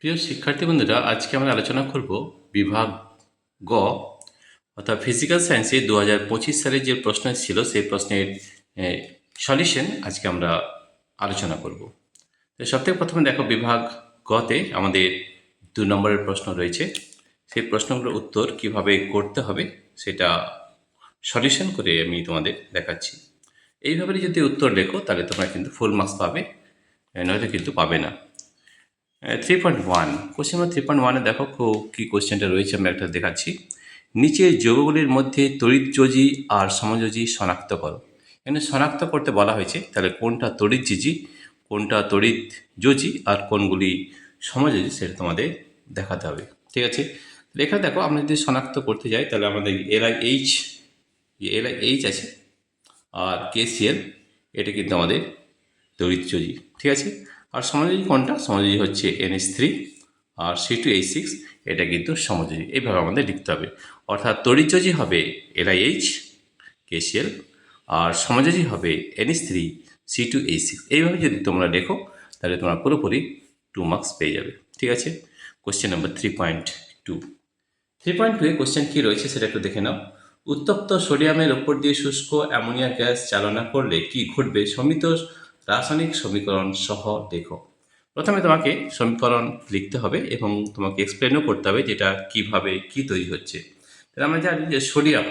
প্রিয় শিক্ষার্থী বন্ধুরা, আজকে আমরা আলোচনা করব বিভাগ গ অর্থাৎ ফিজিক্যাল সায়েন্সে 2025 সালে যে প্রশ্ন ছিল সেই প্রশ্নের সলিউশন আজকে আমরা আলোচনা করব। তো সবথেকে প্রথমে দেখো, বিভাগ গতে আমাদের 2 নম্বরের প্রশ্ন রয়েছে। সেই প্রশ্নগুলোর উত্তর কিভাবে করতে হবে সেটা সলিউশন করে আমি তোমাদের দেখাচ্ছি। এইভাবে যদি উত্তর লেখো তাহলে তোমরা কিন্তু ফুল মার্কস পাবে, নয়তো কিন্তু পাবে না। 3.1 কোশ্চেন নম্বর 3.1-এ দেখো কি কোশ্চেনটা রয়েছে, আমরা একটা দেখাচ্ছি। নিচের যৌগগুলির মধ্যে তড়িৎযোজী আর সমযোজী শনাক্ত করো। এখানে শনাক্ত করতে বলা হয়েছে, তাহলে কোনটা তড়িৎযোজী, কোনটা তড়িৎযোজী আর কোনগুলি সমযোজী সেটা তোমাদের দেখাতে হবে। ঠিক আছে, এখানে দেখো আমরা যদি শনাক্ত করতে যাই তাহলে আমাদের এলআইএইচ আছে আর কেসিএল, এটা কিন্তু আমাদের তড়িৎযোজী। ঠিক আছে, আর সমযোজী কোনটা? সমযোজী হচ্ছে NH3 আর C2H6, এটা কিন্তু সমযোজী। এইভাবে আমাদের লিখতে হবে, অর্থাৎ তড়িৎযোজী হবে LiH KCl আর সমযোজী হবে NH3 C2H6। এইভাবে যদি তোমরা লেখো তাহলে তোমরা পুরোপুরি 2 মার্কস পেয়ে যাবে। ঠিক আছে, কোশ্চেন নম্বর 3.2 কোশ্চেন কী রয়েছে সেটা একটু দেখে নাও। উত্তপ্ত সোডিয়ামের ওপর দিয়ে শুষ্ক অ্যামোনিয়া গ্যাস চালনা করলে কি ঘটবে? সমিত রাসায়নিক সমীকরণ সহ লেখো। প্রথমে তোমাকে সমীকরণ লিখতে হবে এবং তোমাকে এক্সপ্লেনও করতে হবে যেটা কিভাবে কি তৈরি হচ্ছে। তাহলে আমরা জানি যে সোডিয়াম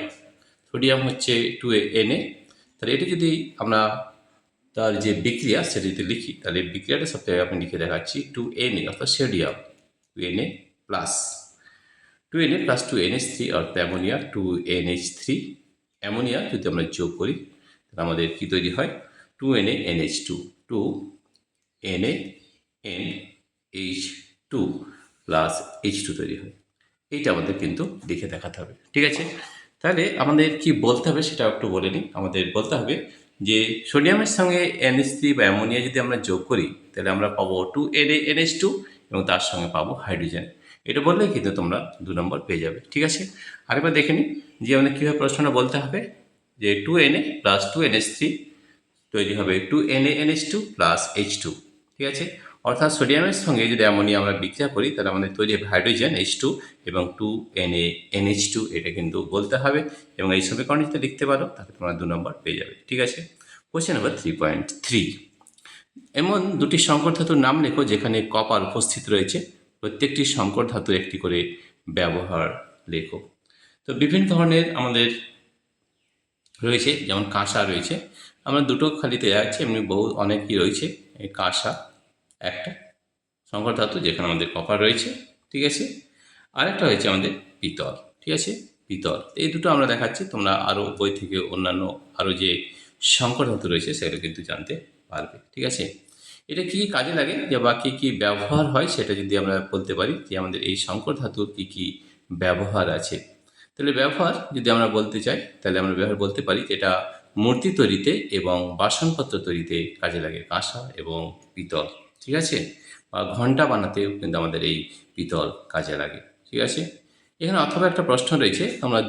হচ্ছে 2Na। তাহলে এটি যদি আমরা তার যে বিক্রিয়া সেটা যদি লিখি তাহলে বিক্রিয়াটা সবথেকে আমি লিখে দেখাচ্ছি। 2Na অর্থাৎ সোডিয়াম 2Na প্লাস 2NH3 অর্থাৎ অ্যামোনিয়া 2NH3। অ্যামোনিয়া যদি আমরা যোগ করি তাহলে আমাদের কি তৈরি হয়? 2NaNH2 2NaNH2 প্লাস H2 তৈরি হয়। এইটা আমাদের কিন্তু লিখে দেখাতে হবে। ঠিক আছে, তাহলে আমাদের কি বলতে হবে সেটা একটু বলে নিই। আমাদের বলতে হবে যে সোডিয়ামের সঙ্গে NH3 বা অ্যামোনিয়া যদি আমরা যোগ করি তাহলে আমরা পাবো 2NaNH2 এবং তার সঙ্গে পাবো হাইড্রোজেন। এটা বললেই কিন্তু তোমরা 2 নম্বর পেয়ে যাবে। ঠিক আছে, আরেকবার দেখে নিই যে আমাদের কীভাবে প্রশ্নটা বলতে হবে যে 2Na প্লাস 2NH3 তৈরি হবে 2NaNH2 প্লাস H2। ঠিক আছে, অর্থাৎ সোডিয়ামের সঙ্গে যদি অ্যামোনিয়া আমরা বিক্রিয়া করি তাহলে আমাদের তৈরি হবে হাইড্রোজেন H2 এবং 2NaNH2, এটা কিন্তু বলতে হবে এবং এই সমীকরণটি যদি লিখতে পারো তাহলে তোমরা 2 নম্বর পেয়ে যাবে। ঠিক আছে, কোশ্চেন নম্বর 3.3 এমন দুটি সংকর ধাতুর নাম লেখো যেখানে কপার উপস্থিত রয়েছে। প্রত্যেকটি সংকর ধাতুর একটি করে ব্যবহার লেখো। তো বিভিন্ন ধরনের আমাদের রয়েছে, যেমন কাঁসা রয়েছে, আমরা দুটো খালিতে যাচ্ছি, এমনি অনেকই রয়েছে। এই কাঁসা একটা সংকর ধাতু যেখানে আমাদের কপার রয়েছে। ঠিক আছে, আরেকটা হয়েছে আমাদের পিতল। ঠিক আছে, পিতল, এই দুটো আমরা দেখাচ্ছি। তোমরা আরও বই থেকে অন্যান্য আরও যে সংকর ধাতু রয়েছে সেগুলো কিন্তু জানতে পারবে। ঠিক আছে, এটা কী কাজে লাগে যে বা কী কী ব্যবহার হয় সেটা যদি আমরা বলতে পারি যে আমাদের এই সংকর ধাতুর কী কী ব্যবহার আছে, তাহলে ব্যবহার যদি আমরা বলতে চাই তাহলে আমরা ব্যবহার বলতে পারি যে এটা মূর্তি তৈরিতে এবং বাসনপত্র তৈরিতে কাজে লাগে কাঁসা এবং পিতল। ঠিক আছে, বা ঘণ্টা বানাতেও কিন্তু আমাদের এই পিতল কাজে লাগে। ঠিক আছে, এখানে অথবা একটা প্রশ্ন রয়েছে, তোমরা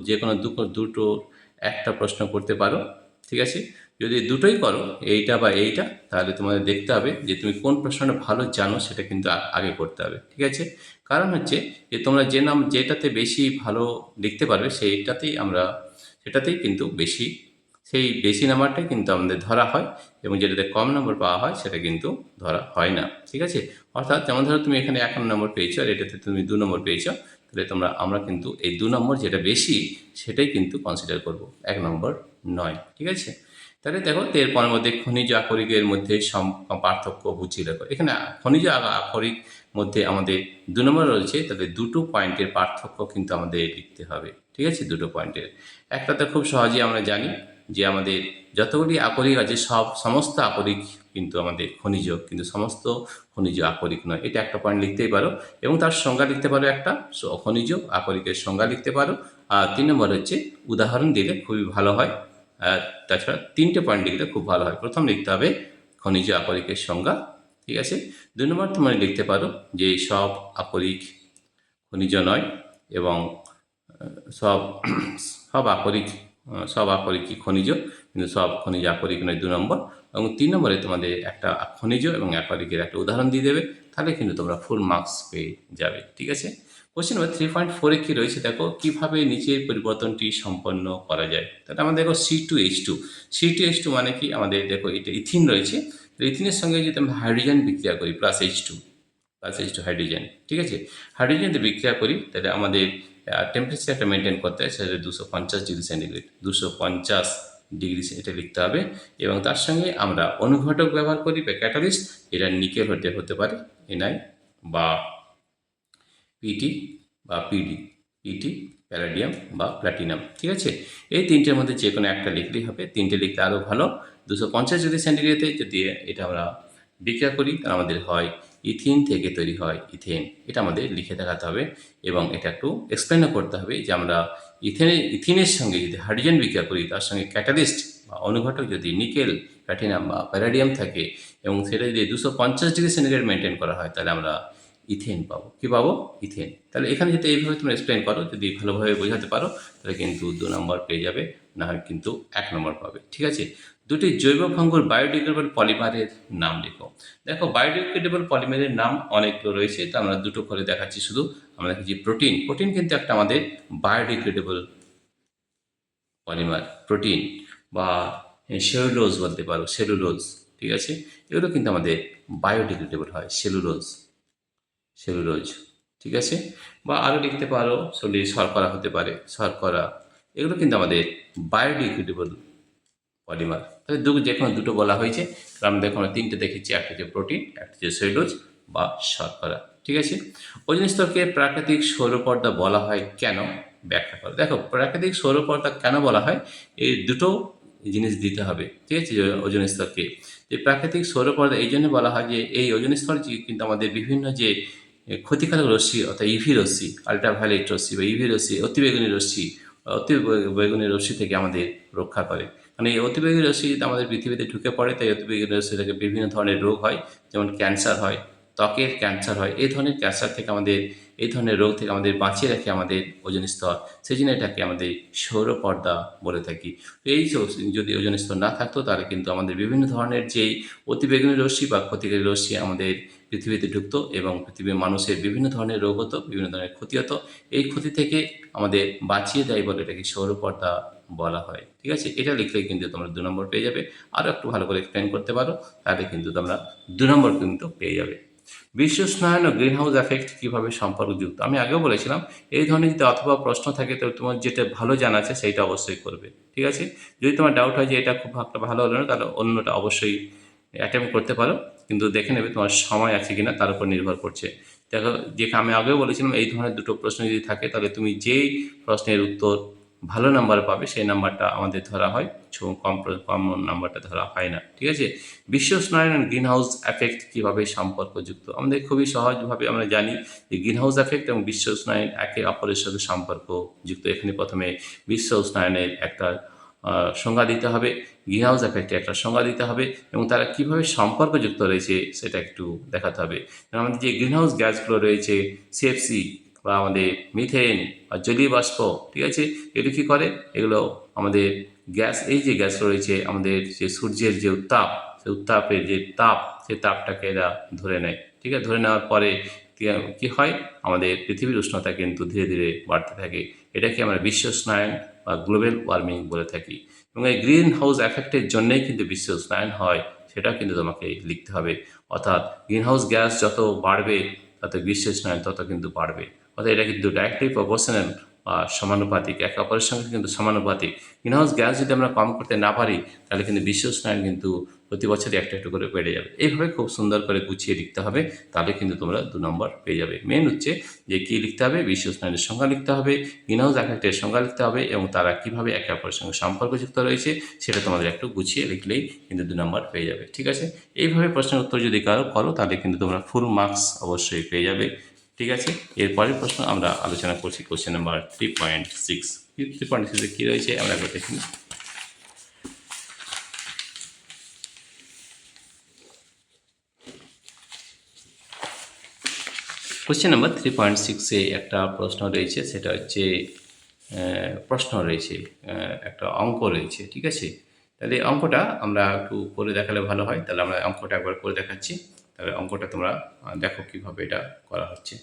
যে কোনো দুটো একটা প্রশ্ন করতে পারো। ঠিক আছে, যদি দুটোই করো এইটা বা এইটা, তাহলে তোমাদের দেখতে হবে যে তুমি কোন প্রশ্নটা ভালো জানো সেটা কিন্তু আগে করতে হবে। ঠিক আছে, কারণ হচ্ছে যে তোমরা যেটাতে বেশি ভালো লিখতে পারবে সেটাতেই কিন্তু বেশি নাম্বারটাই কিন্তু আমাদের ধরা হয় এবং যেটাতে কম নম্বর পাওয়া হয় সেটা কিন্তু ধরা হয় না। ঠিক আছে, অর্থাৎ যেমন ধরো তুমি এখানে 1 নম্বর পেয়েছো আর এটাতে তুমি 2 নম্বর পেয়েছো, তাহলে আমরা কিন্তু এই 2 নম্বর যেটা বেশি সেটাই কিন্তু কনসিডার করব, 1 নম্বর নয়। ঠিক আছে, তাহলে দেখো এরপরের মধ্যে খনিজ আকরিকের মধ্যে পার্থক্য বুঝিয়ে দেখো। এখানে খনিজ আকরিক মধ্যে আমাদের 2 নম্বর রয়েছে, তাহলে দুটো পয়েন্টের পার্থক্য কিন্তু আমাদের লিখতে হবে। ঠিক আছে, দুটো পয়েন্টের একটা তো খুব সহজেই আমরা জানি যে আমাদের যতগুলি আকরিক আছে সমস্ত আকরিক কিন্তু আমাদের খনিজ, কিন্তু সমস্ত খনিজ আকরিক নয়। এটা একটা পয়েন্ট লিখতেই পারো এবং তার সংজ্ঞা লিখতে পারো, একটা খনিজ আকরিকের সংজ্ঞা লিখতে পারো। আর 3 নম্বর হচ্ছে উদাহরণ দিলে খুবই ভালো হয়। আর তাছাড়া 3টে পয়েন্ট লিখলে খুব ভালো হয়। প্রথম লিখতে হবে খনিজ আকরিকের সংজ্ঞা। ঠিক আছে, 2 নম্বর তোমরা লিখতে পারো যে সব আকরিক খনিজ নয় এবং সব আকরিক সব আকরিকই খনিজ, কিন্তু সব খনিজ আকরিক নয় 2 নম্বর। এবং 3 নম্বরে তোমাদের একটা খনিজ এবং আকরিকের একটা উদাহরণ দিয়ে দেবে, তাহলে কিন্তু তোমরা ফুল মার্কস পেয়ে যাবে। ঠিক আছে। কোশ্চেন নাম্বার 3.4 এ কি রয়েছে দেখো, কিভাবে নিচের পরিবর্তনটি সম্পন্ন করা যায়। তাহলে আমাদের দেখো C2H2, C2H2 মানে কি, আমাদের দেখো এটা ইথিন রয়েছে, তো ইথিনের সঙ্গে যদি আমরা হাইড্রোজেন বিক্রিয়া করি প্লাস H2 হাইড্রোজেন, ঠিক আছে, হাইড্রোজেন যদি বিক্রিয়া করি তাহলে আমাদের টেম্পারেচারটা মেনটেন করতে হয়, সেটা 250 ডিগ্রি সেন্টিগ্রেড, 250 ডিগ্রি এটা লিখতে হবে। এবং তার সঙ্গে আমরা অনুঘটক ব্যবহার করি বা ক্যাটালিস্ট, এটা নিকেল হতে পারে Ni বা পিটি বা পিডি, পিটি প্যালাডিয়াম বা প্ল্যাটিনাম। ঠিক আছে, এই তিনটের মধ্যে যে কোনো একটা লিখলেই হবে, তিনটে লিখলে আরও ভালো। 250 ডিগ্রি সেন্টিগ্রেডে যদি এটা আমরা বিক্রিয়া করি তাহলে আমাদের হয় ইথিন থেকে তৈরি হয় ইথেন, এটা আমাদের লিখে দেখাতে হবে। এবং এটা একটু এক্সপ্লেনও করতে হবে যে আমরা ইথিনের সঙ্গে যদি হাইড্রোজেন বিক্রিয়া করি, তার সঙ্গে ক্যাটালিস্ট বা অনুঘটক যদি নিকেল, প্ল্যাটিনাম বা প্যালাডিয়াম থাকে, এবং সেটা যদি 250 ডিগ্রি সেন্টিগ্রেড মেনটেন করা হয়, তাহলে আমরা ইথেন পাবো। কি পাবো? ইথেন। তাহলে এখানে যদি এইভাবে তুমি এক্সপ্লেন করো, যদি ভালোভাবে বোঝাতে পারো, তাহলে কিন্তু 2 নম্বর পেয়ে যাবে, না হয় কিন্তু 1 নম্বর পাবে। ঠিক আছে। দুটি জৈব ভঙ্গুর বায়োডিগ্রেডেবল পলিমারের নাম লেখো। দেখো বায়োডিগ্রেডেবল পলিমারের নাম অনেকগুলো রয়েছে, তা আমরা দুটো করে দেখাচ্ছি শুধু। আমরা দেখছি প্রোটিন কিন্তু একটা আমাদের বায়োডিগ্রেডেবল পলিমার, প্রোটিন বা সেলুলোজ বলতে পারো, সেলুলোজ। ঠিক আছে, এগুলো কিন্তু আমাদের বায়োডিগ্রেডেবল হয়, সেলুলোজ। ঠিক আছে, বা আরও লিখতে পারো শর্করা হতে পারে, শর্করা, এগুলো কিন্তু আমাদের বায়োডিগ্রেডেবল পলিমার। তাহলে যে কোনো দুটো বলা হয়েছে, কারণ আমরা দেখো আমরা তিনটে দেখেছি, একটা হচ্ছে প্রোটিন, একটা হচ্ছে সেলুলোজ বা শর্করা। ঠিক আছে। ওজোন স্তরকে প্রাকৃতিক সৌরপর্দা বলা হয় কেন, ব্যাখ্যা করো। দেখো প্রাকৃতিক সৌরপর্দা কেন বলা হয়, এই দুটো জিনিস দিতে হবে। ঠিক আছে, ওজোন স্তরকে যে প্রাকৃতিক সৌরপর্দা এই জন্য বলা হয় যে এই ওজোন স্তর কিন্তু আমাদের বিভিন্ন যে ক্ষতিকারক রশ্মি, অর্থাৎ ইভি রশ্মি, আল্ট্রাভায়োলেট রশ্মি বা ইভি রশ্মি, অতিবেগুনি রশ্মি, অতিবেগুনি রশ্মি থেকে আমাদের রক্ষা করে। মানে এই অতিবেগুনি রশ্মি যদি আমাদের পৃথিবীতে ঢুকে পড়ে, তাই অতিবেগুনি রশ্মি থেকে বিভিন্ন ধরনের রোগ হয়, যেমন ক্যান্সার হয়, ত্বকের ক্যান্সার হয়। এই ধরনের ক্যান্সার থেকে আমাদের, এই ধরনের রোগ থেকে আমাদের বাঁচিয়ে রাখে আমাদের ওজোন স্তর, সেই জন্য এটাকে আমাদের সৌরপর্দা বলে থাকি। তো এই যদি ওজোন স্তর না থাকতো, তাহলে কিন্তু আমাদের বিভিন্ন ধরনের যেই অতিবেগুনি রশ্মি বা ক্ষতিকারী রশ্মি আমাদের পৃথিবীতে ঢুকতো, এবং পৃথিবীর মানুষের বিভিন্ন ধরনের রোগ হতো, বিভিন্ন ধরনের ক্ষতি হতো। এই ক্ষতি থেকে আমাদের বাঁচিয়ে দেয় বলে এটাকে সৌরপর্দা বলা হয়। ঠিক আছে, এটা লিখলেই কিন্তু তোমরা 2 নম্বর পেয়ে যাবে। আরও একটু ভালো করে এক্সপ্লেন করতে পারো, তাহলে কিন্তু তোমরা 2 নম্বর কিন্তু পেয়ে যাবে। বিশ্ব উষ্ণায়ন ও গ্রিন হাউস এফেক্ট কীভাবে সম্পর্কযুক্ত, আমি আগেও বলেছিলাম। এই ধরনের যদি অথবা প্রশ্ন থাকে, তো তোমার যেটা ভালো জানা আছে সেইটা অবশ্যই করবে। ঠিক আছে, যদি তোমার ডাউট হয় যে এটা খুব একটা ভালো হলো না, তাহলে অন্যটা অবশ্যই অ্যাটেম্প করতে পারো, কিন্তু দেখে নেবে তোমার সময় আছে কিনা, তার উপর নির্ভর করছে। দেখো, যে আমি আগেও বলেছিলাম, এই ধরনের দুটো প্রশ্ন যদি থাকে, তাহলে তুমি যেই প্রশ্নের উত্তর ভালো নাম্বার পাবে সেই নাম্বারটা আমাদের ধরা হয়, কম নাম্বারটা ধরা হয় না। ঠিক আছে। বিশ্ব উষ্ণায়ন এবং গ্রিন হাউস এফেক্ট কীভাবে সম্পর্কযুক্ত, আমাদের খুবই সহজভাবে আমরা জানি যে গ্রিন হাউস এফেক্ট এবং বিশ্ব উষ্ণায়ন একে অপরের সাথে সম্পর্কযুক্ত। এখানে প্রথমে বিশ্ব উষ্ণায়নের একটা সংজ্ঞা দিতে হবে, গ্রিন হাউস এফেক্টে একটা সংজ্ঞা দিতে হবে, এবং তারা কীভাবে সম্পর্কযুক্ত রয়েছে সেটা একটু দেখাতে হবে। আমাদের যে গ্রিন হাউস গ্যাসগুলো রয়েছে, সিএফসি বা আমাদের মিথেন বা জলীয় বাষ্প, ঠিক আছে, এগুলো কী করে, এগুলো আমাদের গ্যাস, এই যে গ্যাস রয়েছে আমাদের যে সূর্যের যে উত্তাপ, সেই উত্তাপের যে তাপ, সেই তাপটাকে এরা ধরে নেয়। ঠিক আছে, ধরে নেওয়ার পরে কী হয়, আমাদের পৃথিবীর উষ্ণতা কিন্তু ধীরে ধীরে বাড়তে থাকে। এটাকে আমরা বিশ্ব উষ্ণায়ন বা গ্লোবাল ওয়ার্মিং বলে থাকি। এবং এই গ্রিন হাউস এফেক্টের জন্যই কিন্তু বিশ্ব উষ্ণায়ন হয়, সেটাও কিন্তু তোমাকে লিখতে হবে। অর্থাৎ গ্রিন হাউস গ্যাস যত বাড়বে, তত বিশ্ব উষ্ণায়ন তত কিন্তু বাড়বে। অর্থাৎ এটা কিন্তু ডাইরেক্টলি প্রপোর্শনাল বা সমানুপাতিক, একে অপরের সঙ্গে কিন্তু সমানুপাতিক। গ্রিন হাউস গ্যাস যদি আমরা কম করতে না পারি, তাহলে কিন্তু বিশ্ব উষ্ণায়ন কিন্তু প্রতি বছরই একটু একটু করে বেড়ে যাবে। এইভাবে খুব সুন্দর করে গুছিয়ে লিখতে হবে, তাহলে কিন্তু তোমরা 2 নম্বর পেয়ে যাবে। মেন হচ্ছে যে কী লিখতে হবে, বিশ্ব উষ্ণায়নের সংজ্ঞা লিখতে হবে, গ্রিন হাউস এফেক্টের সংজ্ঞা লিখতে হবে, এবং তারা কীভাবে একে অপরের সঙ্গে সম্পর্কযুক্ত রয়েছে সেটা তোমাদের একটু গুছিয়ে লিখলেই কিন্তু 2 নম্বর পেয়ে যাবে। ঠিক আছে, এইভাবে প্রশ্নের উত্তর যদি করো, তাহলে কিন্তু তোমরা ফুল মার্কস অবশ্যই পেয়ে যাবে। ঠিক আছে, এরপরের প্রশ্ন আমরা আলোচনা করছি কোশ্চেন নাম্বার 3.6। 3.6 কী রয়েছে আমরা একবার দেখি। কোশ্চেন নাম্বার 3.6-এ একটা প্রশ্ন রয়েছে, সেটা হচ্ছে প্রশ্ন রয়েছে, একটা অঙ্ক রয়েছে, ঠিক আছে? তাহলে অঙ্কটা আমরা একটু করে দেখালে ভালো হয়। তাহলে আমরা অঙ্কটা একবার করে দেখাচ্ছি। তাহলে অঙ্কটা তোমরা দেখো কীভাবে এটা করা হচ্ছে।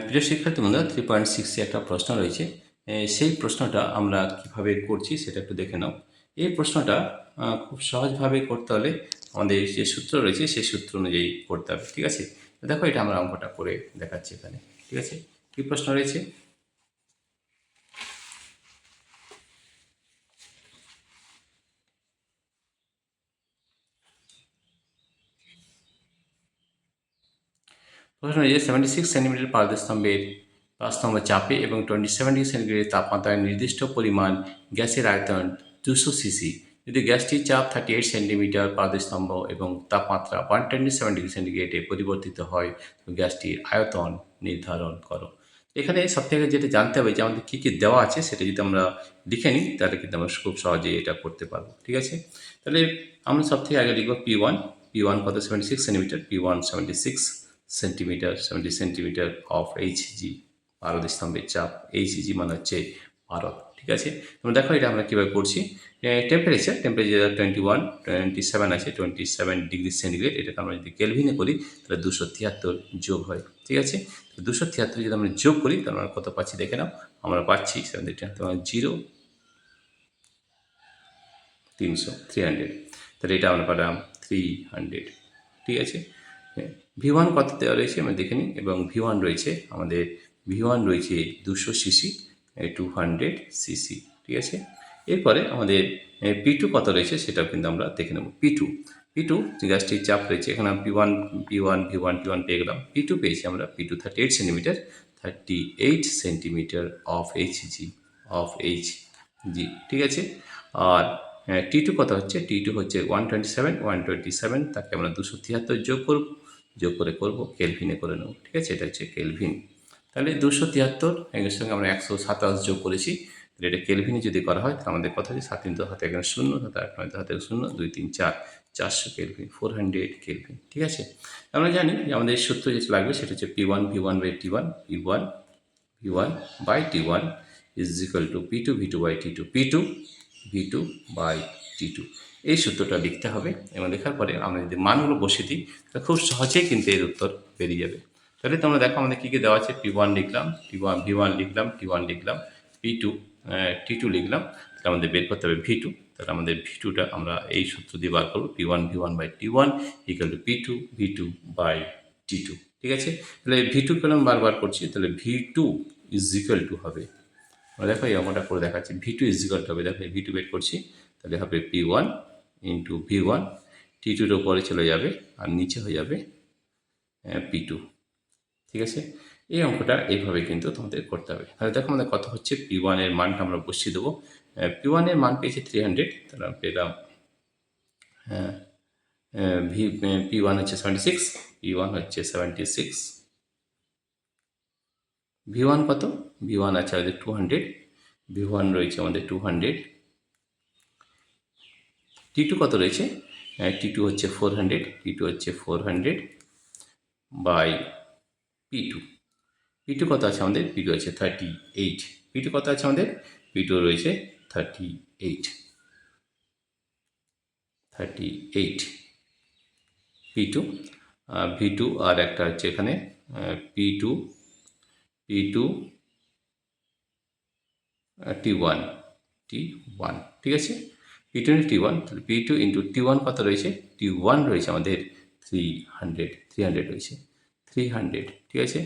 প্রিয় শিক্ষার্থী বন্ধুরা, 3.6 একটা প্রশ্ন রয়েছে। সেই প্রশ্নটা আমরা কিভাবে করছি সেটা একটু দেখে নাও। এই প্রশ্নটা খুব সহজভাবে করতে হলে আমাদের যে সূত্র রয়েছে সেই সূত্র অনুযায়ী করতে হবে, ঠিক আছে? তো দেখো, এটা আমরা অঙ্কটা করে দেখাচ্ছি এখানে, ঠিক আছে? কী প্রশ্ন রয়েছে? প্রশ্ন রয়েছে 76 সেন্টিমিটার পারদস্তম্ভের পারস্তম্ভ চাপে এবং 27 ডিগ্রি সেন্টিগ্রেড তাপমাত্রায় নির্দিষ্ট পরিমাণ গ্যাসের আয়তন 200 সিসি। যদি গ্যাসটির চাপ 38 সেন্টিমিটার পারদস্তম্ভ এবং তাপমাত্রা 127 ডিগ্রি সেন্টিগ্রেডে পরিবর্তিত হয়, তো গ্যাসটির আয়তন নির্ধারণ করো। এখানে সবথেকে যেটা জানতে হবে যে আমাদের কী কী দেওয়া আছে সেটা যদি আমরা লিখে নিই তাহলে কিন্তু আমরা খুব সহজেই এটা করতে পারবো, ঠিক আছে? তাহলে আমরা সবথেকে আগে লিখব P1। P1 কত? 76 centimetre. P1 76 centimetre, 70 centimetre of Hg, পারদ স্তম্ভের চাপ। এইচজি মানে হচ্ছে পারদ, ঠিক আছে? তোমরা দেখো এটা আমরা কীভাবে করছি। টেম্পারেচার 27 আছে, 27 ডিগ্রি সেন্টিগ্রেড। এটাকে আমরা যদি কেলভিনে করি তাহলে 273 যোগ হয়, ঠিক আছে? তো 273 যদি আমরা যোগ করি তাহলে আমরা কত পাচ্ছি দেখে নাও। আমরা পাচ্ছি 0 300 তাহলে এটা আমরা পেলাম 300, ঠিক আছে? V1 কত দেওয়া রয়েছে আমরা দেখে নিই, এবং V1 রয়েছে আমাদের, V1 রয়েছে 200 সিসি, 200 সিসি, ঠিক আছে? এরপরে আমাদের P2 কত রয়েছে সেটাও কিন্তু আমরা দেখে নেব। P2 গ্যাসটির চাপ রয়েছে এখানে। P1 পেয়ে গেলাম। P2 পেয়েছি আমরা। P2 38 centimetre, 38 centimetre of Hg, ঠিক আছে? আর T2 কত হচ্ছে? T2 হচ্ছে 127, তাকে আমরা 273 যোগ করে করব, কেলভিনে করে নেব, ঠিক আছে? এটা হচ্ছে কেলভিন। তাহলে 273 এর সঙ্গে আমরা 127 যোগ করেছি। তাহলে এটা কেলভিনে যদি করা হয় তাহলে আমাদের কথা হচ্ছে 7 3 হাতে এখানে 0, 7 8 9 হাতে 0, 2 3 4, 400 কেলভিন, 400 কেলভিন, ঠিক আছে? আমরা জানি যে আমাদের সূত্র যেটা লাগবে সেটা হচ্ছে P1 by T1, P1 by T1 is equal to P2 by T2, P2 by T2। এই সূত্রটা লিখতে হবে, এবং লেখার পরে আমরা যদি মানগুলো বসিয়ে দিই তাহলে খুব সহজেই কিন্তু এর উত্তর বেরিয়ে যাবে। তাহলে তোমরা দেখো আমাদের কী কী দেওয়া আছে। P1 লিখলাম, V1 লিখলাম, T1 লিখলাম, P2 T2 লিখলাম। তাহলে আমাদের বের করতে হবে V2। তাহলে আমাদের V2টা আমরা এই সূত্র দিয়ে বার করবো। P1 by T1 equal to V2 by T2, ঠিক আছে? তাহলে V2 পেলাম, বারবার করছি। তাহলে V2 ইজ ইকুয়াল টু হবে, দেখো এই অঙ্কটা করে দেখাচ্ছি। V2 ইজ ইকুয়াল টু হবে, দেখো V2 বের করছি। তাহলে হবে P1 ইন্টু V1, T2 এর উপরে চলে যাবে আর নিচে হয়ে যাবে P2, ঠিক আছে? এই অঙ্কটা এইভাবে কিন্তু তোমাদের করতে হবে। তাহলে দেখো আমাদের কত হচ্ছে। P1 এর মানটা আমরা বসিয়ে দেবো। P1 এর মান পেয়েছি 300, তাহলে আমরা পেলাম P1 হচ্ছে 76, P1 হচ্ছে 76, V1 কত? V1 আছে আমাদের 200, V1 রয়েছে আমাদের 200, T2 কত রয়েছে? T2 হচ্ছে 400 বাই P2 কত আছে আমাদের? P2 আছে 38, P2 কত আছে আমাদের? P2 রয়েছে 38, P2, V2 আর একটা হচ্ছে এখানে P2 T1, ঠিক আছে? P2 T1, তাহলে P2 ইন্টু T1 কত রয়েছে? T1 রয়েছে আমাদের 300 রয়েছে, 300, ঠিক আছে?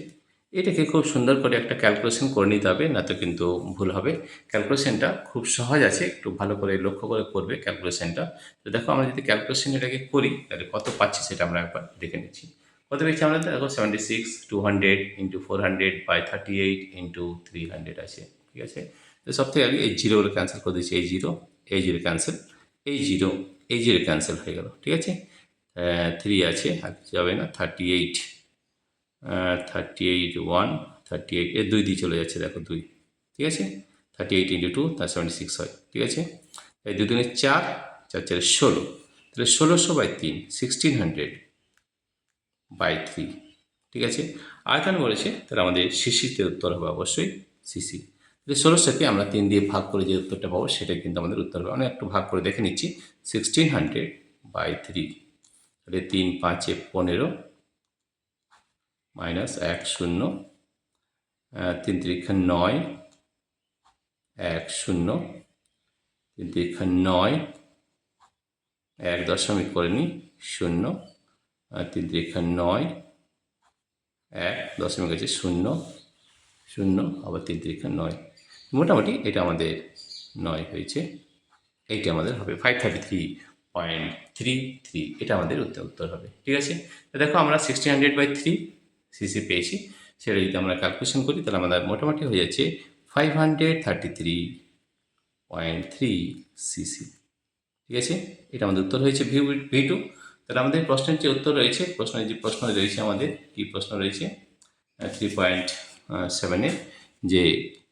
এটাকে খুব সুন্দর করে একটা ক্যালকুলেশন করে নিতে হবে, না তো কিন্তু ভুল হবে। ক্যালকুলেশনটা খুব সহজ আছে, একটু ভালো করে লক্ষ্য করে করবে ক্যালকুলেশনটা। তো দেখো আমরা যদি ক্যালকুলেশন এটাকে করি তাহলে কত পাচ্ছি সেটা আমরা একবার দেখে নিচ্ছি। কত পেয়েছি আমরা? দেখো 76, 200 ইন্টু 400 বাই 38 ইন্টু 300 আছে, ঠিক আছে? তো সব থেকে আগে এই জিরোগুলো ক্যান্সেল করে দিচ্ছি। এই জিরো ক্যান্সেল, এই জিরো ক্যান্সেল হয়ে গেল, ঠিক আছে? 3 আছে, আর যাবে না। 38, 38 এর 2 দিয়ে চলে যাচ্ছে, দেখো 2, ঠিক আছে? 38 ইন্টু 2 তার 76 হয়, ঠিক আছে? এই 2 দুগুণে 4, 4 4 16, তাহলে 1600 বাই 3, 1600 বাই 3, ঠিক আছে। আয়তন বলেছে, তাহলে আমাদের সিসিতে উত্তর হবে অবশ্যই সিসি। 1600কে আমরা 3 দিয়ে ভাগ করে যে উত্তরটা পাবো সেটাই কিন্তু আমাদের উত্তর হবে। আমরা একটু ভাগ করে দেখে নিচ্ছি। 1600/3, তাহলে 3 5 15 মাইনাস 1 0, 3 3 9, 1 0, 3 3 9, 1 দশমিক করে নিই 0, 3 3 9, 1 দশমিক আছে 0 0, আবার 3 3 9, মোটামুটি এটা আমাদের 9 হয়েছে। এইটা আমাদের হবে 533.33, এটা আমাদের উত্তর হবে। ঠিক আছে, তো দেখো আমরা 1600/3 সিসি পেয়েছি। সেটা যদি আমরা ক্যালকুলেশন করি তাহলে আমাদের মোটামুটি হয়ে যাচ্ছে 533.3 সিসি। ঠিক আছে, এটা আমাদের উত্তর হয়েছে V2। তাহলে আমাদের প্রশ্নের যে উত্তর রয়েছে, প্রশ্ন রয়েছে আমাদের কি প্রশ্ন রয়েছে 3.7-এ, যে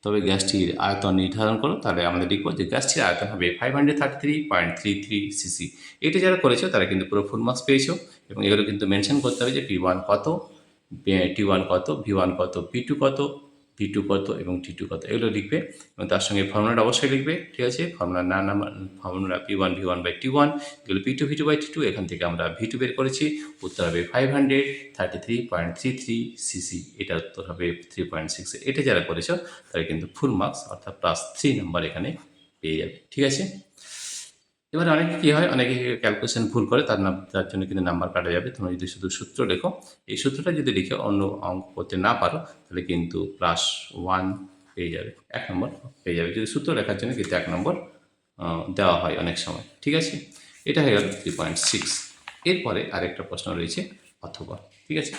তবে গ্যাসটির আয়তন নির্ধারণ করো। তাহলে আমাদের লিখবো যে গ্যাসটির আয়তন হবে 533.33 সিসি। এটা যারা করেছো তারা কিন্তু পুরো ফুল মার্কস পেয়েছো, এবং এগুলো কিন্তু মেনশন করতে হবে যে P1 কত, T1 কত, V1 কত, P2 কত, P2 কত এবং T2 কত, এগুলো লিখবে এবং তার সঙ্গে ফর্মুলাটা অবশ্যই লিখবে। ঠিক আছে, ফর্মুলা P1 V1/T1, এগুলো P2 V2/T2। এখান থেকে আমরা V2 বের করেছি, উত্তর হবে 533.33 সিসি। এটা উত্তর হবে 3.6। এটা যারা করেছো তারা কিন্তু ফুল মার্কস অর্থাৎ +3 নাম্বার এখানে পেয়ে যাবে। ঠিক আছে, এবারে অনেকে কী হয়, অনেকে ক্যালকুলেশন ভুল করে, তার জন্য কিন্তু নাম্বার কাটা যাবে। তোমরা যদি শুধু সূত্র লেখো, এই সূত্রটা যদি লিখে অন্য অঙ্ক করতে না পারো তাহলে কিন্তু +1 পেয়ে যাবে, 1 নম্বর পেয়ে যাবে। যদি সূত্র লেখার জন্য কিন্তু 1 নম্বর দেওয়া হয় অনেক সময়। ঠিক আছে, এটা হয়ে গেল 3.6। এরপরে আরেকটা প্রশ্ন রয়েছে অথবা। ঠিক আছে,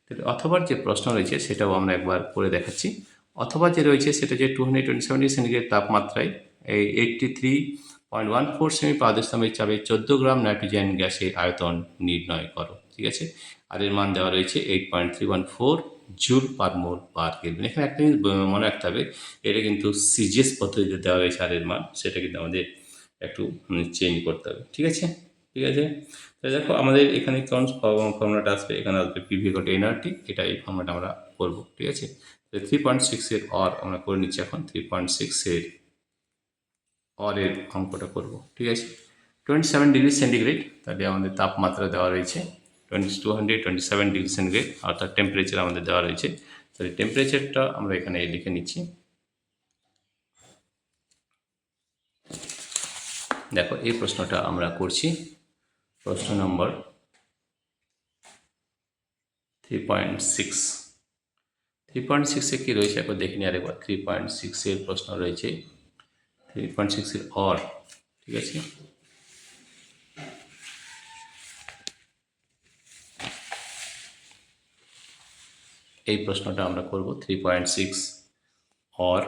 তাহলে অথবার যে প্রশ্ন রয়েছে সেটাও আমরা একবার করে দেখাচ্ছি। অথবা যে রয়েছে সেটা যে 227 ডিগ্রি সেন্টিগ্রেড তাপমাত্রায় এই 83.14 সেমি পারদস্তম্ভের চাপে 14 গ্রাম নাইট্রোজেন গ্যাসের আয়তন নির্ণয় করো। ঠিক আছে, আর এর মান দেওয়া রয়েছে 8.314 জুল পার মোল পার কেলভিন। এখানে একটা জিনিস মনে রাখতে হবে, এটা কিন্তু সিজিএস পদ্ধতিতে দেওয়া রয়েছে আর এর মান, সেটা কিন্তু আমাদের একটু চেঞ্জ করতে হবে। ঠিক আছে, ঠিক আছে, তো দেখো আমাদের এখানে কোন ফর্মুলাটা আসবে, এখানে আসবে পিভি = এনআরটি। এটা এই ফর্মুলাটা আমরা করবো। ঠিক আছে, 3.6-এর অর আমরা করে নিচ্ছি এখন। 3.6-এর অরের অঙ্কটা করব। ঠিক আছে, 27 ডিগ্রি সেন্টিগ্রেড, তাহলে আমাদের তাপমাত্রা দেওয়া রয়েছে 227 ডিগ্রি সেন্টিগ্রেড, অর্থাৎ টেম্পারেচার আমাদের দেওয়া রয়েছে। তাহলে টেম্পারেচারটা আমরা এখানে লিখে নিচ্ছি। দেখো এই প্রশ্নটা আমরা করছি, প্রশ্ন নম্বর 3.6। 3.6-এ কী রয়েছে একবার দেখে নিই আরেকবার। 3.6-এর প্রশ্ন রয়েছে 3.6-এর অর। ঠিক আছে, এই প্রশ্নটা আমরা করব 3.6 অর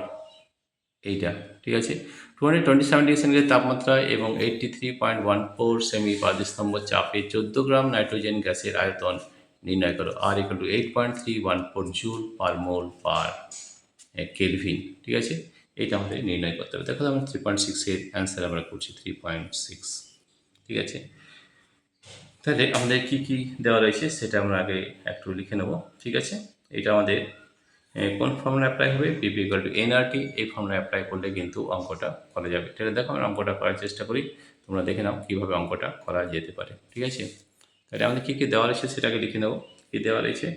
এইটা। ঠিক আছে, 227 ডিগ্রি সেন্টিগ্রেড তাপমাত্রা এবং 83.14 সেমি পারদস্তম্ভ চাপে 14 গ্রাম নাইট্রোজেন গ্যাসের আয়তন নির্ণয় করো। R = 8.314 জুল পার মোল পার কেলভিন। ঠিক আছে, এইটা আমাদের নির্ণয় করতে হবে। দেখো আমরা 3.6-এর অ্যান্সার আমরা করছি 3.6। ঠিক আছে, তাহলে আমাদের কি কি দেওয়া রয়েছে সেটা আমরা আগে একটু লিখে নেব। ঠিক আছে, এটা আমাদের কোন ফর্মুলা অ্যাপ্লাই হবে, পিপি = এনআরটি। এই ফর্মুলা অ্যাপ্লাই করলে কিন্তু অঙ্কটা করা যাবে। তাহলে দেখো আমরা অঙ্কটা করার চেষ্টা করি, তোমরা দেখে নাও কীভাবে অঙ্কটা করা যেতে পারে। ঠিক আছে, তাহলে আমাদের কী কী দেওয়া রয়েছে সেটাকে লিখে নেব। কী দেওয়া রয়েছে,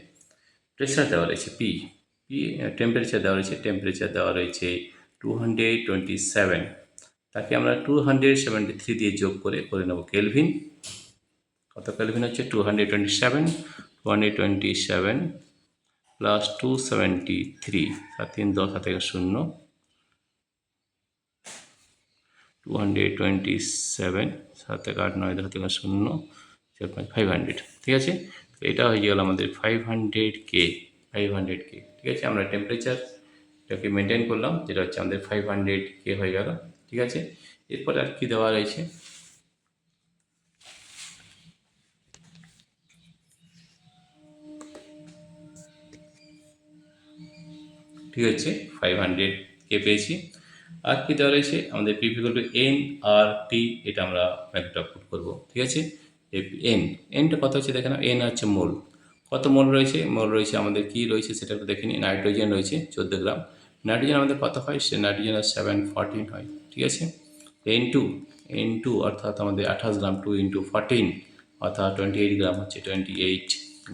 প্রেসার দেওয়া রয়েছে পি, টেম্পারেচার দেওয়া রয়েছে, টেম্পারেচার দেওয়া রয়েছে 227, তাকে আমরা 273 দিয়ে যোগ করে নেব কেলভিন। কত কেলভিন হচ্ছে 227 প্লাস 273, 7 3 10, 7 1 0, 227, 7 1 8 9 10 0, 500। ঠিক আছে, এটা হয়ে গেল আমাদের 500K। ঠিক আছে, আমরা টেম্পারেচারটাকে মেনটেন করলাম, যেটা হচ্ছে আমাদের 500K হয়ে গেল। ঠিক আছে, এরপর আর কি দেওয়া রয়েছে, ঠিক আছে 500K পেয়েছি। আর কি দেওয়া রয়েছে আমাদের পিভি = NRT, এটা আমরা ভ্যালুটা পুট করবো। ঠিক আছে, এনটা কত হচ্ছে দেখে নাও, এন হচ্ছে মোল, কত মোল রয়েছে? মোল রয়েছে আমাদের কি রয়েছে সেটা একটু দেখে নিই। নাইট্রোজেন রয়েছে 14 গ্রাম। নাইট্রোজেন আমাদের কত হয়? সে নাইট্রোজেনের 714 হয়, ঠিক আছে। N2 অর্থাৎ আমাদের 28 গ্রাম, 2 ইন্টু 14 অর্থাৎ 28 গ্রাম হচ্ছে 28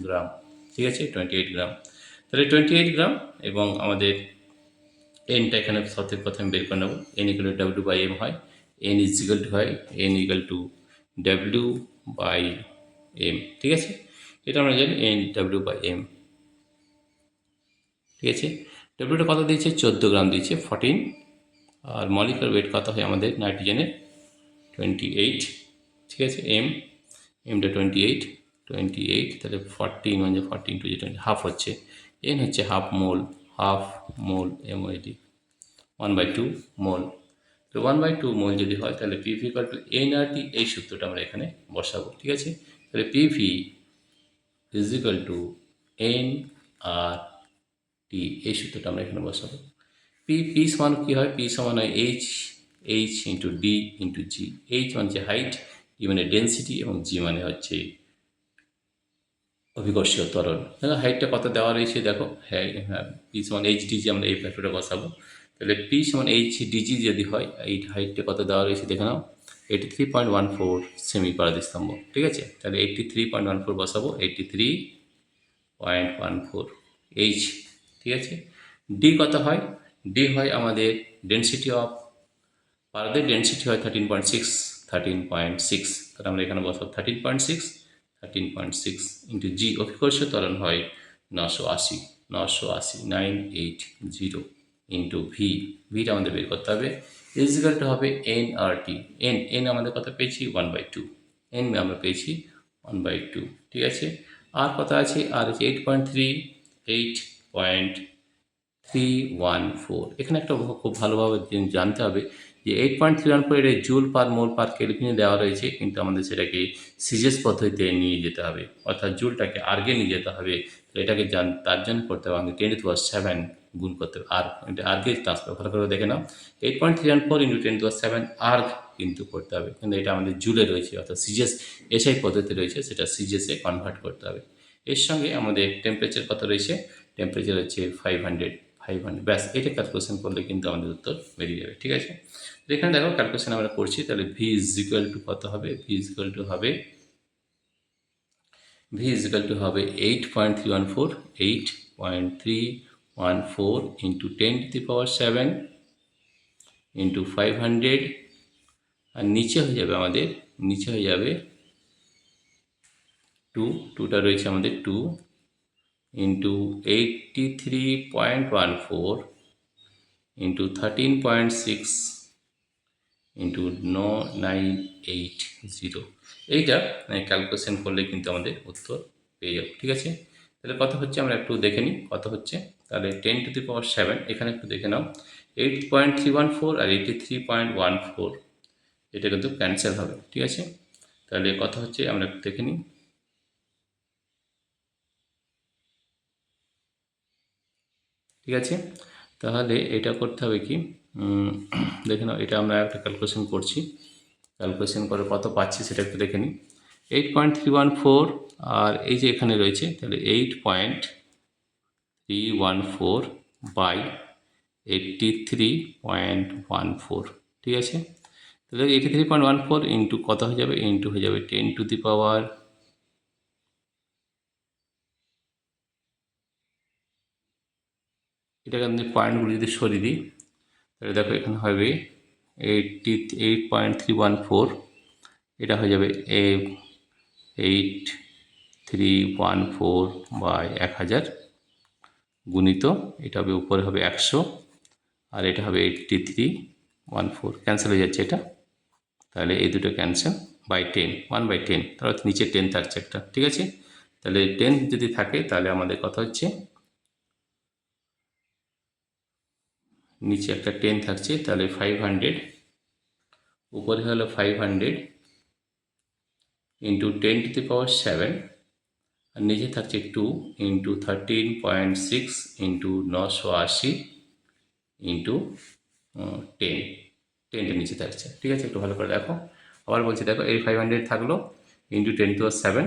গ্রাম, ঠিক আছে, 28 গ্রাম। তাহলে 28 গ্রাম এবং আমাদের এনটা এখানে সবথেকে প্রথমে বের করে নেব। N equal to W by M হয়। এন ইজ ইকুয়াল টু হয় N equal to W by M, ঠিক আছে। এটা আমরা জানি এন ডাব্লিউ বাই এম, ঠিক আছে। ডাব্লিউটা কত দিয়েছে? 14 গ্রাম দিয়েছে, 14। আর মলিকুলার ওয়েট কত হয় আমাদের নাইট্রোজেনের? 28, ঠিক আছে। এমটা 28, তাহলে 14 মানে 14 টু যে 20 হাফ হচ্ছে। এন হচ্ছে হাফ মোল এমওএডি 1/2 মোল। তো 1/2 মোল যদি হয় তাহলে পিভি ইকুয়াল টু এনআরটি, এই সূত্রটা আমরা এখানে বসাবো, ঠিক আছে। তাহলে PV is equal to N R T, এই সূত্রটা আমরা এখানে বসাবো। পি সমান কী হয়? পি সমান হয় এইচ ইন্টু ডি ইন্টু জি। এইচ মানে হাইট, ডি মানে ডেন্সিটি এবং জি মানে হচ্ছে অভিকর্ষীয় ত্বরণ। দেখো হাইটটা কত দেওয়া রয়েছে, দেখো হ্যাঁ পি সমান এইচ ডিজি, আমরা এই ফ্যাক্টরটা বসাবো। তাহলে পি সমান এইচ ডিজি যদি হয়, এই হাইটটা কত দেওয়া রয়েছে দেখে নাও, 83.14 সেমি পারদস্তম্ভ, ঠিক আছে। তাহলে 83.14 বসাবো, 83.14 এইচ, ঠিক আছে। ডি কত হয়? ডি হয় আমাদের ডেন্সিটি অফ পারদের ডেন্সিটি হয় 13.6, তাহলে আমরা এখানে বসাবো 13.6 ইন্টু জি। অভিকর্ষীয় ত্বরণ হয় 980, 980 ইন্টু ভিটা আমাদের বের করতে হবে। ইজিক্যালটা হবে এন আর টি। এন আমাদের কত পেয়েছি? 1/2। এন আমরা পেয়েছি 1/2, ঠিক আছে। আর কত আছে? আর আছে 8.314। এখানে একটা খুব ভালোভাবে জানতে হবে যে 8.314 এটা জুল পার মোল পার কেলভিনে দেওয়া রয়েছে, কিন্তু আমাদের সেটাকে সিজিএস পদ্ধতিতে নিয়ে যেতে হবে, অর্থাৎ জুলটাকে আর্গে নিয়ে যেতে হবে। তো এটাকে তার জন্য করতে হবে আমাদের 10⁻7 গুণ করতে হবে। আর এটা আর্গে ট্রান্সফার ভালো করে দেখে নাও, 8.314 ইন্টু 10⁻7 আর্গ কিন্তু করতে হবে, কিন্তু এটা আমাদের জুলে রয়েছে, অর্থাৎ সিজিএস এসআই পদ্ধতি রয়েছে, সেটা সিজিএসে কনভার্ট করতে হবে। এর সঙ্গে আমাদের টেম্পারেচার কত রয়েছে? টেম্পারেচার হচ্ছে 500, ব্যাস। এটা ক্যালকুলেশন করলে কিন্তু আমাদের উত্তর বেরিয়ে যাবে, ঠিক আছে। তো এখানে দেখো ক্যালকুলেশন আমরা করছি, তাহলে ভি ইজ ইকুয়াল টু কত হবে? ভি ইজ ইকুয়াল টু হবে 8.314 ইন্টু 10⁻7 ইন্টু 500, আর নিচে হয়ে যাবে আমাদের, নিচে হয়ে যাবে 2টা রয়েছে আমাদের 2 ইন্টু 83.14 ইন্টু 13.6 ইন্টু 980। এইটা ক্যালকুলেশন করলে কিন্তু আমাদের উত্তর পেয়ে যাবো, ঠিক আছে। তাহলে কত হচ্ছে আমরা একটু দেখে নিই কত হচ্ছে। তাহলে 10⁻7, এখানে একটু দেখে নাও, 8.314 আর 83.14 এটা কিন্তু ক্যান্সেল হবে, ঠিক আছে। তাহলে কত হচ্ছে আমরা একটু দেখে নিই। ঠিক আছে, তাহলে এটা করতে হবে কি, দেখে নাও, এটা আমরা একটা ক্যালকুলেশন করছি, ক্যালকুলেশন করে কত পাচ্ছি সেটা একটু দেখে নিই। 8.314 আর এই যে এখানে রয়েছে, তাহলে 8.314 বাই 83.14, ঠিক আছে। তাহলে 83.14 ইন্টু কত হয়ে যাবে? ইন্টু হয়ে যাবে 10⁻, এটাকে আমি পয়েন্টগুলো যদি সরিয়ে দিই, তাহলে দেখো এখানে হবে 8.314, এটা হয়ে যাবে 8314 বাই 1000 গুণিত, এটা হবে উপরে হবে 100 আর এটা হবে 8314, ক্যান্সেল হয়ে যাচ্ছে এটা, তাহলে এই দুটো ক্যান্সেল, বাই 10, 1/10, তাহলে নিচে 10 থাকছে একটা, ঠিক আছে। তাহলে 10 যদি থাকে তাহলে আমাদের কথা হচ্ছে নিচে একটা 10 থাকছে, তাহলে 500, উপরে হলো 500 ইন্টু 10⁻7 আর নিচে থাকছে 2 ইন্টু 13.6 ইন্টু 980 ইন্টু 10টা নিচে থাকছে, ঠিক আছে। একটু ভালো করে দেখো, আবার বলছি দেখো, এই 500 থাকলো ইন্টু 10⁻7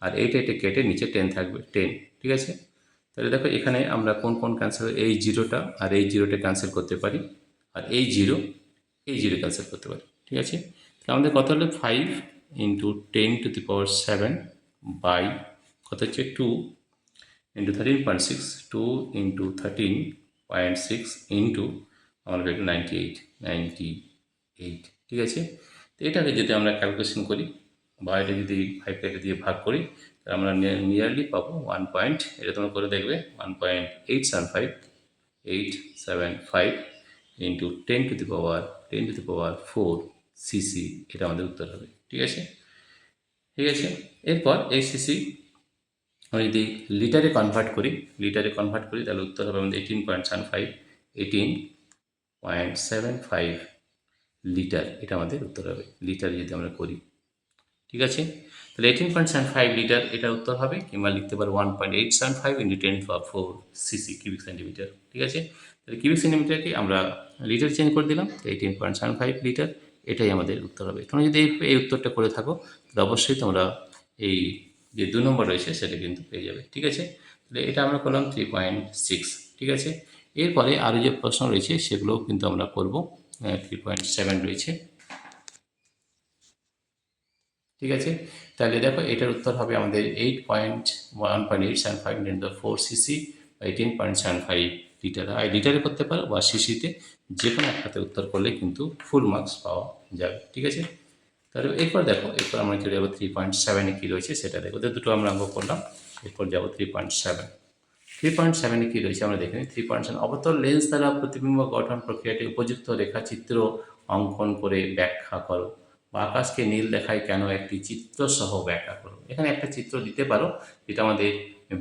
আর এইটা এটা কেটে নিচে 10 থাকবে 10, ঠিক আছে। তাহলে দেখো এখানে আমরা কোন কোন ক্যান্সেল, এই জিরোটা আর এই জিরোটা ক্যান্সেল করতে পারি, আর এই জিরো ক্যান্সেল করতে পারি, ঠিক আছে। তাহলে আমাদের কত হলো 5 ইন্টু 10⁻7 বাই কত হচ্ছে 2 ইন্টু 13.6, 2 ইন্টু 13.6 ইন্টু আমরা পেলাম 98, ঠিক আছে। তো এটাকে যদি আমরা ক্যালকুলেশন করি বা এটা যদি 5 দিয়ে ভাগ করি, তাহলে আমরা নিয়ারলি পাবো 1 এটা তোমরা করে দেখবে 1.875 ইন্টু 10⁻4 সিসি, এটা আমাদের উত্তর হবে, ঠিক আছে। ঠিক আছে, এরপর এই সিসি আমরা যদি লিটারে কনভার্ট করি তাহলে উত্তর হবে আমাদের 18.75 লিটার, এটা আমাদের উত্তর হবে লিটারে যদি আমরা করি, ঠিক আছে। তাহলে 18.75 লিটার এটা উত্তর হবে, কিংবা লিখতে পারো 1.875 ইন্টু 10⁻4 সিসি কিউবিক সেন্টিমিটার, ঠিক আছে। তাহলে কিউবিক সেন্টিমিটারকে আমরা লিটার চেঞ্জ করে দিলাম, 18.75 লিটার, এটাই আমাদের উত্তর হবে। তোমরা যদি এই উত্তরটা করে থাকো তাহলে অবশ্যই তোমরা এই যে 2 নম্বর রয়েছে সেটা কিন্তু পেয়ে যাবে, ঠিক আছে। তাহলে এটা আমরা করলাম 3.6, ঠিক আছে। এরপরে আরও যে প্রশ্ন রয়েছে সেগুলোও কিন্তু আমরা করব, 3.7 রয়েছে, ঠিক আছে। তাহলে দেখো এটার উত্তর হবে আমাদের 1.875 ইন্টু 4 সিসি, 18.75 লিটার। আর লিটারে করতে পারো বা সিসিতে, যে কোনো একটাতে উত্তর করলে কিন্তু ফুল মার্কস পাওয়া যাবে, ঠিক আছে। তাহলে এরপর দেখো, এরপর আমরা চলে যাবো 3.7-এ কী রয়েছে সেটা দেখো। দুটো আমরা অঙ্ক করলাম, এরপর যাবো 3.7 কী রয়েছে আমরা দেখে নিই। 3.7 অবতল লেন্স দ্বারা প্রতিবিম্ব গঠন প্রক্রিয়াটি উপযুক্ত রেখাচিত্র অঙ্কন করে ব্যাখ্যা করো, বা আকাশকে নীল দেখায় কেন একটি চিত্র সহ ব্যাখ্যা করো। এখানে একটা চিত্র দিতে পারো, যেটা আমাদের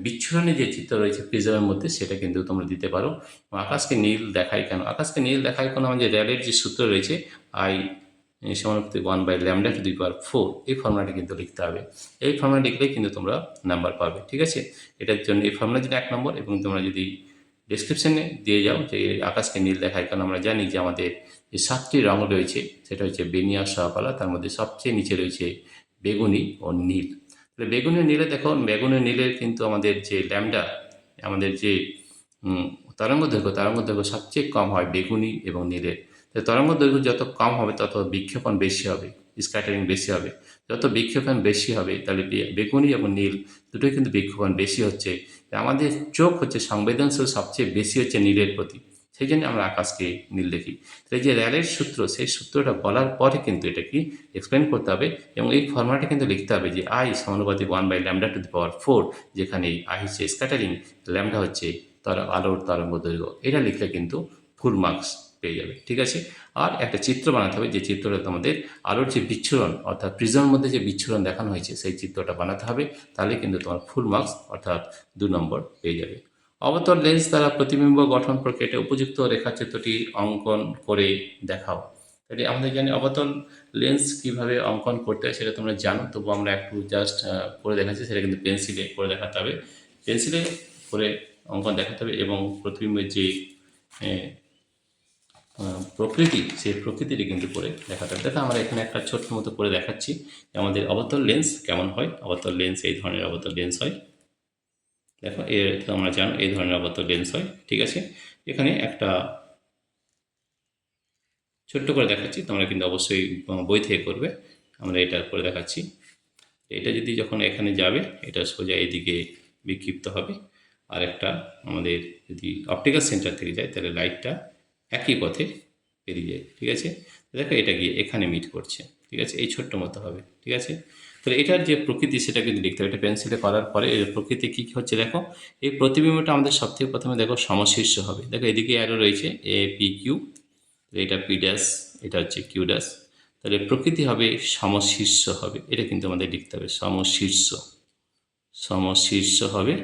বিচ্ছুরণে যে চিত্র রয়েছে প্রিজমের মধ্যে সেটা কিন্তু তোমরা দিতে পারো। আকাশকে নীল দেখায় কেন, আকাশকে নীল দেখায় কেন আমাদের র্যালের যে সূত্র রয়েছে আই সমানুপাতিক 1/λ⁴, এই ফর্মুলাটি কিন্তু লিখতে হবে। এই ফর্মুলা লিখলেই কিন্তু তোমরা নাম্বার পাবে, ঠিক আছে। এটার জন্য এই ফর্মুলা যদি 1 নম্বর, এবং তোমরা যদি ডেসক্রিপশনে দিয়ে যাও যে আকাশকে নীল দেখায়, কারণ আমরা জানি যে আমাদের যে 7টি রঙ রয়েছে সেটা হচ্ছে বেনিয়া সহপালা, তার মধ্যে সবচেয়ে নিচে রয়েছে বেগুনি ও নীল। তাহলে বেগুনি নীলে দেখো, বেগুনি নীলের কিন্তু আমাদের যে ল্যামডা, আমাদের যে তরঙ্গ দৈর্ঘ্য সবচেয়ে কম হয় বেগুনি এবং নীলের। তরঙ্গ দৈর্ঘ্য যত কম হবে তত বিক্ষেপণ বেশি হবে, স্ক্যাটারিং বেশি হবে। যত বিক্ষেপণ বেশি হবে তাহলে বেগুনি এবং নীল দুটোই কিন্তু বিক্ষেপণ বেশি হচ্ছে। আমাদের চোখ হচ্ছে সংবেদনশীল সবচেয়ে বেশি হচ্ছে নীলের প্রতি, সেই জন্য আমরা আকাশকে নীল দেখি। তাই যে র্যালের সূত্র, সেই সূত্রটা বলার পরে কিন্তু এটা কি এক্সপ্লেন করতে হবে, এবং এই ফর্মুলাটা কিন্তু লিখতে হবে যে আই সমানুপাতিক 1/λ⁴, যেখানে আই হচ্ছে স্ক্যাটারিং, ল্যামডা হচ্ছে আলোর তরঙ্গ দৈর্ঘ্য। এটা লিখলে কিন্তু ফুল মার্কস পেয়ে যাবে, ঠিক আছে। আর একটা চিত্র বানাতে হবে, যে চিত্রটা তোমাদের আলোর যে বিচ্ছুরণ অর্থাৎ প্রিজমের মধ্যে যে বিচ্ছুরণ দেখানো হয়েছে সেই চিত্রটা বানাতে হবে, তাহলে কিন্তু তোমার ফুল মার্কস অর্থাৎ 2 নম্বর পেয়ে যাবে। অবতল লেন্স দ্বারা প্রতিবিম্ব গঠন প্রক্রিয়াতে উপযুক্ত রেখাচিত্রটি অঙ্কন করে দেখাও। তাহলে আমাদের জানি অবতল লেন্স কিভাবে অঙ্কন করতে হয় সেটা তোমরা জানো, তবু আমরা একটু জাস্ট করে দেখাচ্ছি। সেটা কিন্তু পেন্সিলে করে দেখাতে হবে, পেন্সিলে করে অঙ্কন দেখাতে হবে, এবং প্রতিবিম্বের যে প্রকৃতি, সেই প্রকৃতিটি কিন্তু করে দেখাতে হবে। দেখো আমরা এখানে একটা ছোট্ট মতো করে দেখাচ্ছি আমাদের অবতল লেন্স কেমন হয়। অবতল লেন্স এই ধরনের অবতল লেন্স হয়, দেখো এর তোমরা জানো এই ধরনের অবতল লেন্স হয়, ঠিক আছে। এখানে একটা ছোট্ট করে দেখাচ্ছি, তোমরা কিন্তু অবশ্যই বই থেকে করবে। আমরা এটা করে দেখাচ্ছি, এটা যদি যখন এখানে যাবে এটা সোজা এদিকে বিক্ষিপ্ত হবে, আর একটা আমাদের যদি অপটিক্যাল সেন্টার থেকে যায় তাহলে লাইটটা একই পথে বেরিয়ে যায়, ঠিক আছে। দেখো এটা গিয়ে এখানে মিট করছে, ঠিক আছে, এই ছোট্ট মতো হবে, ঠিক আছে। তাহলে এটার যে প্রকৃতি সেটা কিন্তু লিখতে হবে। এটা পেন্সিলে করার পরে এর প্রকৃতি কী কী হচ্ছে দেখো। এই প্রতিবিম্বটা আমাদের সবথেকে প্রথমে দেখো সমশীর্ষ হবে, দেখো এদিকে অ্যারো রয়েছে এ পি কিউ, এটা পি ড্যাশ, এটা হচ্ছে কিউ ড্যাশ। তাহলে প্রকৃতি হবে সমশীর্ষ হবে, এটা কিন্তু আমাদের লিখতে হবে সমশীর্ষ, সমশীর্ষ হবে।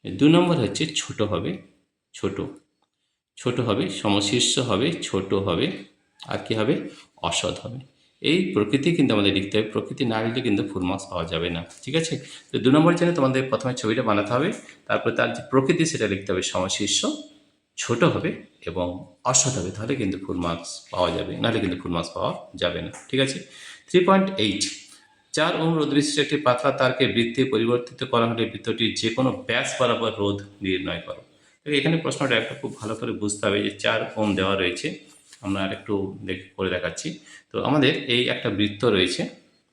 2 নম্বর হচ্ছে ছোট হবে, ছোট ছোট হবে, সমশীর্ষ হবে, ছোট হবে, আর কি হবে অসৎ হবে। এই প্রকৃতি কিন্তু আমাদের লিখতে হবে, প্রকৃতি না লিখলে কিন্তু ফুল মার্কস পাওয়া যাবে না, ঠিক আছে। তো 2 নম্বরের জন্য তোমাদের প্রথমে ছবিটা বানাতে হবে, তারপরে তার যে প্রকৃতি সেটা লিখতে হবে সমশীর্ষ, ছোট হবে এবং অসৎ হবে, তাহলে কিন্তু ফুল মার্কস পাওয়া যাবে, নাহলে কিন্তু ফুল মার্কস পাওয়া যাবে না, ঠিক আছে। 3.8 4 ওহম রোধ বিশিষ্ট একটি পাতলা তারকে বৃত্তে পরিবর্তিত করা হলে বৃত্তটির যে কোনো ব্যাস বরাবর রোধ নির্ণয় করো। তো এখানে প্রশ্নটা একটা খুব ভালো করে বুঝতে হবে যে 4 ওহম দেওয়া রয়েছে, আমরা আরেকটু করে দেখাচ্ছি। তো আমাদের এই একটা বৃত্ত রয়েছে,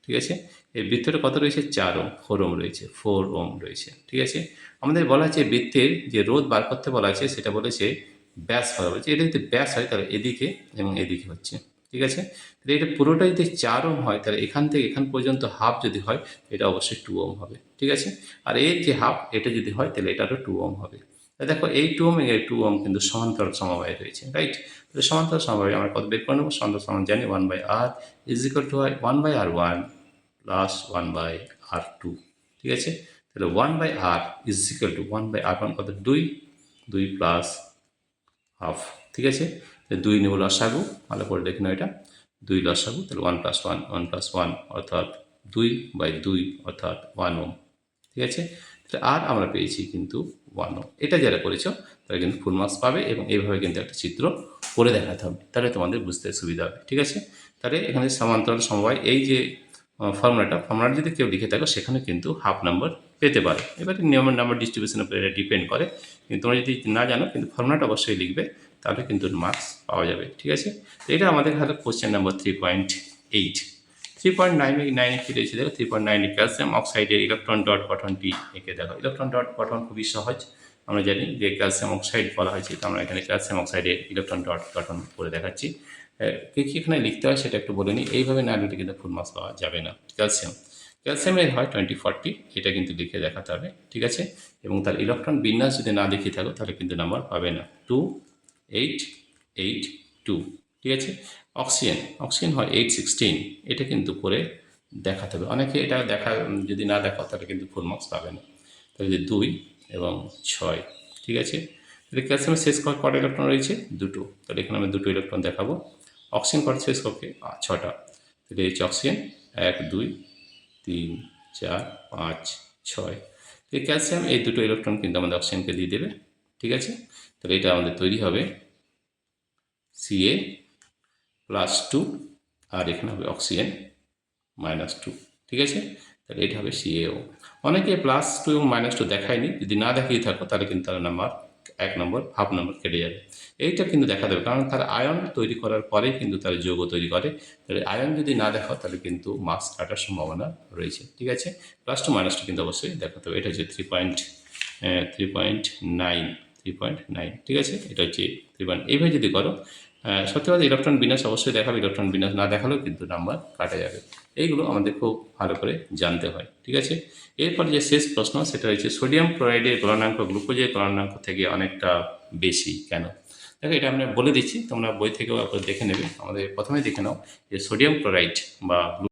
ঠিক আছে, এই বৃত্তটা কত রয়েছে 4 ওহম, 4 ওহম রয়েছে, 4 ওহম রয়েছে, ঠিক আছে। আমাদের বলা আছে বৃত্তের যে রোধ বার করতে বলা আছে সেটা বলেছে ব্যাস বরাবর, যে এটা যদি ব্যাস হয় তাহলে এদিকে এবং এদিকে হচ্ছে, ঠিক আছে। তাহলে এটা পুরোটা যদি 4 ওহম হয় তাহলে এখান থেকে এখান পর্যন্ত হাফ যদি হয় এটা অবশ্যই 2 ওহম হবে, ঠিক আছে। আর এর যে হাফ এটা যদি হয় তাহলে এটারও 2 ওহম হবে। তাহলে দেখো এই 2 ওহম এই 2 ওহম কিন্তু সমান্তরাল সমবায় রয়েছে, রাইট। তাহলে সমান্তরাল সমবায় আমরা কত বের করে নেবো, সমান্তরাল সমবায় জানি 1/r is equal two 1/r1 plus 1/r2, ঠিক আছে। তাহলে 1/r is equal two 1/r1 কত 2, 2 প্লাস হাফ, ঠিক আছে। তাহলে 2 নেব লসাগু, ভালো করে দেখে নাও এটা 2 লসাগু, তাহলে 1 প্লাস 1, 1 প্লাস 1 অর্থাৎ 2/2 অর্থাৎ 1 ওহম, ঠিক আছে। তাহলে আর আমরা পেয়েছি কিন্তু 1 ওহম। এটা যারা করেছো তারা কিন্তু ফুল মার্কস পাবে এবং এইভাবে কিন্তু একটা চিত্র করে দেখাতে হবে, তাহলে তোমাদের বুঝতে সুবিধা হবে, ঠিক আছে। তাহলে এখানে সমান্তরাল সমবায় এই যে ফর্মুলাটা যদি কেউ লিখে থাকো সেখানে কিন্তু হাফ নাম্বার পেতে পারে। এবারে নিয়মের নাম্বার ডিস্ট্রিবিউশনের উপরে এটা ডিপেন্ড করে, কিন্তু তোমরা যদি না জানো কিন্তু ফর্মুলাটা অবশ্যই লিখবে, তাহলে কিন্তু মার্কস পাওয়া যাবে, ঠিক আছে। তো এটা আমাদের হলো কোশ্চেন নাম্বার 3.8। 3.9 কি রয়েছে দেখো, 3.9 ক্যালসিয়াম অক্সাইডের ইলেকট্রন ডট গঠনটি এঁকে দেখো। ইলেকট্রন ডট গঠন খুবই সহজ, আমরা জানি যে ক্যালসিয়াম অক্সাইড বলা হয়েছে, তো আমরা এখানে ক্যালসিয়াম অক্সাইডের ইলেকট্রন ডট গঠন করে দেখাচ্ছি। কী কী এখানে লিখতে হয় সেটা একটু বলে নিই, এইভাবে না লিখলে কিন্তু ফুল মার্কস পাওয়া যাবে না। ক্যালসিয়ামের হয় 2040, এটা কিন্তু লিখে দেখাতে হবে, ঠিক আছে। এবং তার ইলেকট্রন বিন্যাস যদি না দেখিয়ে থাকো তাহলে কিন্তু নাম্বার পাবে না, 2882, ঠিক আছে। অক্সিজেন হয় 816, এটা কিন্তু করে দেখাতে হবে। অনেকে এটা যদি না দেখাও তাহলে কিন্তু ফুল মার্কস পাবে না। তাহলে যে 2 এবং 6, ঠিক আছে। তাহলে ক্যালসিয়ামের শেষ কটা ইলেকট্রন রয়েছে, 2টো, তাহলে এখানে আমি 2টো ইলেকট্রন দেখাবো। অক্সিজেন কটা শেষ কক্ষে, 6টা, তাহলে হচ্ছে অক্সিজেন 1 2 3 4 5 6। এই ক্যালসিয়াম এই 2টো ইলেকট্রন কিন্তু আমাদের অক্সিজেনকে দিয়ে দেবে, ঠিক আছে। তাহলে এটা আমাদের তৈরি হবে Ca+2 আর এখানে হবে অক্সিজেন -2, ঠিক আছে। তাহলে এটা হবে CaO। অনেকে +2 এবং -2 দেখায়নি, যদি না দেখিয়ে থাকো তাহলে কিন্তু তার নাম্বার 1 নম্বর হাফ নম্বর কেটে যাবে। এইটা কিন্তু দেখা দেবে, কারণ তার আয়ন তৈরি করার পরে কিন্তু তার যৌগ তৈরি করে, তাহলে আয়ন যদি না দেখাও তাহলে কিন্তু মার্কস কাটার সম্ভাবনা রয়েছে, ঠিক আছে। +2 -2 কিন্তু অবশ্যই দেখাতে হবে। এটা হচ্ছে 3.9, ঠিক আছে। এটা হচ্ছে 3. এইভাবে যদি করো সত্যি কথা ইলেকট্রন বিন্যাস অবশ্যই দেখাবে, ইলেকট্রন বিন্যাস না দেখালেও কিন্তু নাম্বার কাটা যাবে। এইগুলো আমাদের খুব ভালো করে জানতে হয়, ঠিক আছে। এরপর যে শেষ প্রশ্ন সেটা হচ্ছে সোডিয়াম ক্লোরাইডের গলনাঙ্ক গ্লুকোজের গলনাঙ্ক থেকে অনেকটা বেশি কেন। দেখো এটা আমরা বলে দিচ্ছি, তোমরা বই থেকেও একবার দেখে নেবে। আমাদের প্রথমে দেখে নাও যে সোডিয়াম ক্লোরাইড বা